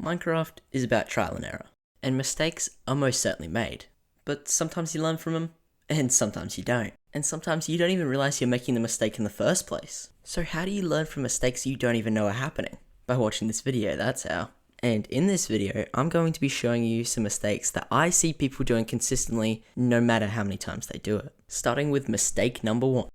Minecraft is about trial and error, and mistakes are most certainly made. But sometimes you learn from them, and sometimes you don't. And sometimes you don't even realize you're making the mistake in the first place. So how do you learn from mistakes you don't even know are happening? By watching this video, that's how. And in this video, I'm going to be showing you some mistakes that I see people doing consistently no matter how many times they do it. Starting with mistake number 1.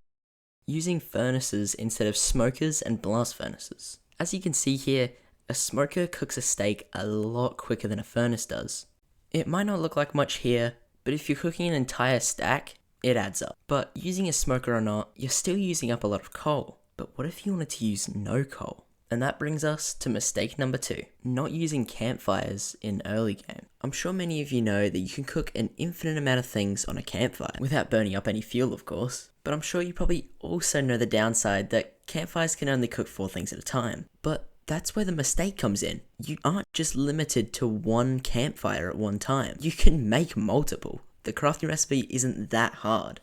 Using furnaces instead of smokers and blast furnaces. As you can see here, a smoker cooks a steak a lot quicker than a furnace does. It might not look like much here, but if you're cooking an entire stack, it adds up. But using a smoker or not, you're still using up a lot of coal. But what if you wanted to use no coal? And that brings us to mistake number 2, not using campfires in early game. I'm sure many of you know that you can cook an infinite amount of things on a campfire, without burning up any fuel of course. But I'm sure you probably also know the downside that campfires can only cook 4 things at a time. But that's where the mistake comes in. You aren't just limited to one campfire at one time. You can make multiple. The crafting recipe isn't that hard.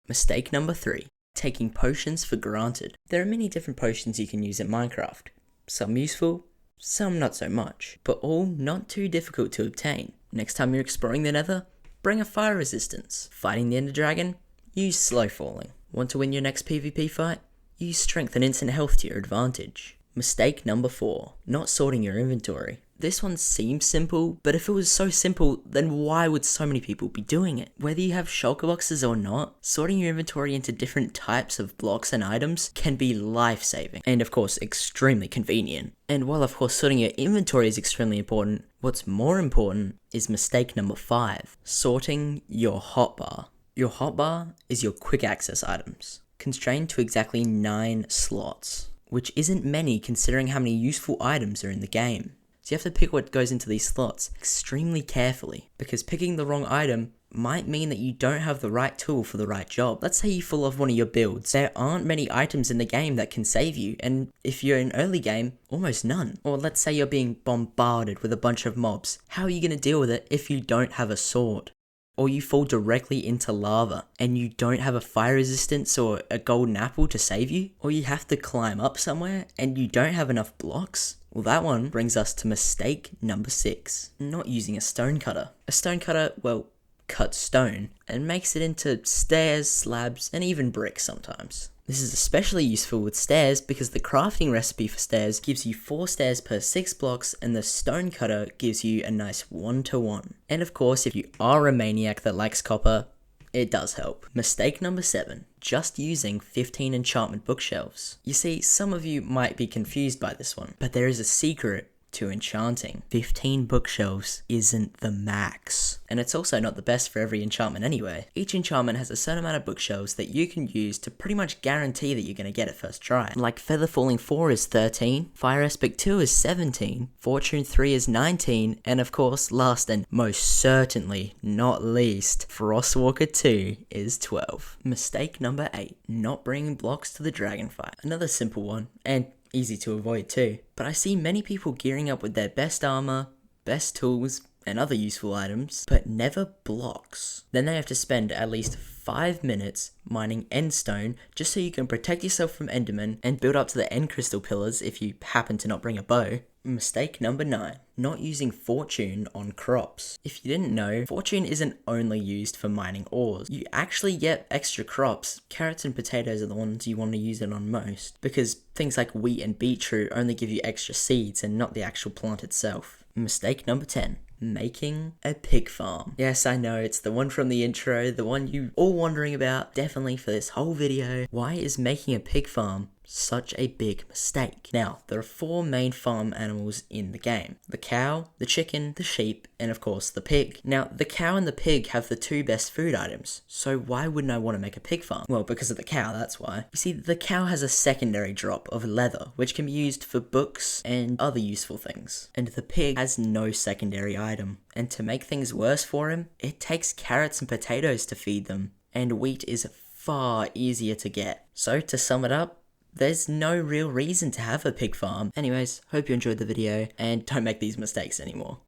Mistake number 3. Taking potions for granted. There are many different potions you can use in Minecraft. Some useful, some not so much, but all not too difficult to obtain. Next time you're exploring the nether, bring a fire resistance. Fighting the ender dragon, use slow falling. Want to win your next PvP fight? Use strength and instant health to your advantage. Mistake number 4, not sorting your inventory. This one seems simple, but if it was so simple, then why would so many people be doing it? Whether you have shulker boxes or not, sorting your inventory into different types of blocks and items can be life-saving, and of course extremely convenient. And while of course sorting your inventory is extremely important, what's more important is mistake number 5, sorting your hotbar. Your hotbar is your quick access items, constrained to exactly 9 slots, which isn't many considering how many useful items are in the game. So you have to pick what goes into these slots extremely carefully, because picking the wrong item might mean that you don't have the right tool for the right job. Let's say you fall off one of your builds. There aren't many items in the game that can save you, and if you're in early game, almost none. Or let's say you're being bombarded with a bunch of mobs. How are you going to deal with it if you don't have a sword? Or you fall directly into lava and you don't have a fire resistance or a golden apple to save you? Or you have to climb up somewhere and you don't have enough blocks? Well, that one brings us to mistake number 6, not using a stone cutter. A stone cutter, well, cuts stone and makes it into stairs, slabs, and even bricks sometimes. This is especially useful with stairs because the crafting recipe for stairs gives you 4 stairs per 6 blocks and the stone cutter gives you a nice 1-to-1. And of course, if you are a maniac that likes copper, it does help. Mistake number 7, just using 15 enchantment bookshelves. You see, some of you might be confused by this one, but there is a secret to enchanting. 15 bookshelves isn't the max. And it's also not the best for every enchantment anyway. Each enchantment has a certain amount of bookshelves that you can use to pretty much guarantee that you're going to get it first try. Like Feather Falling 4 is 13, Fire Aspect 2 is 17, Fortune 3 is 19, and of course, last and most certainly not least, Frostwalker 2 is 12. Mistake number 8, not bringing blocks to the dragon fight. Another simple one, and easy to avoid too. But I see many people gearing up with their best armor, best tools, and other useful items, but never blocks. Then they have to spend at least 5 minutes mining endstone just so you can protect yourself from endermen and build up to the end crystal pillars if you happen to not bring a bow. Mistake number 9, not using fortune on crops. If you didn't know, fortune isn't only used for mining ores. You actually get extra crops. Carrots and potatoes are the ones you want to use it on most, because things like wheat and beetroot only give you extra seeds and not the actual plant itself. Mistake number 10, making a pig farm. Yes, I know, it's the one from the intro, the one you all wondering about, definitely for this whole video. Why is making a pig farm such a big mistake? Now, there are 4 main farm animals in the game. The cow, the chicken, the sheep, and of course the pig. Now, the cow and the pig have the 2 best food items, so why wouldn't I want to make a pig farm? Well, because of the cow, that's why. You see, the cow has a secondary drop of leather, which can be used for books and other useful things. And the pig has no secondary item. And to make things worse for him, it takes carrots and potatoes to feed them, and wheat is far easier to get. So to sum it up, there's no real reason to have a pig farm. Anyways, hope you enjoyed the video and don't make these mistakes anymore.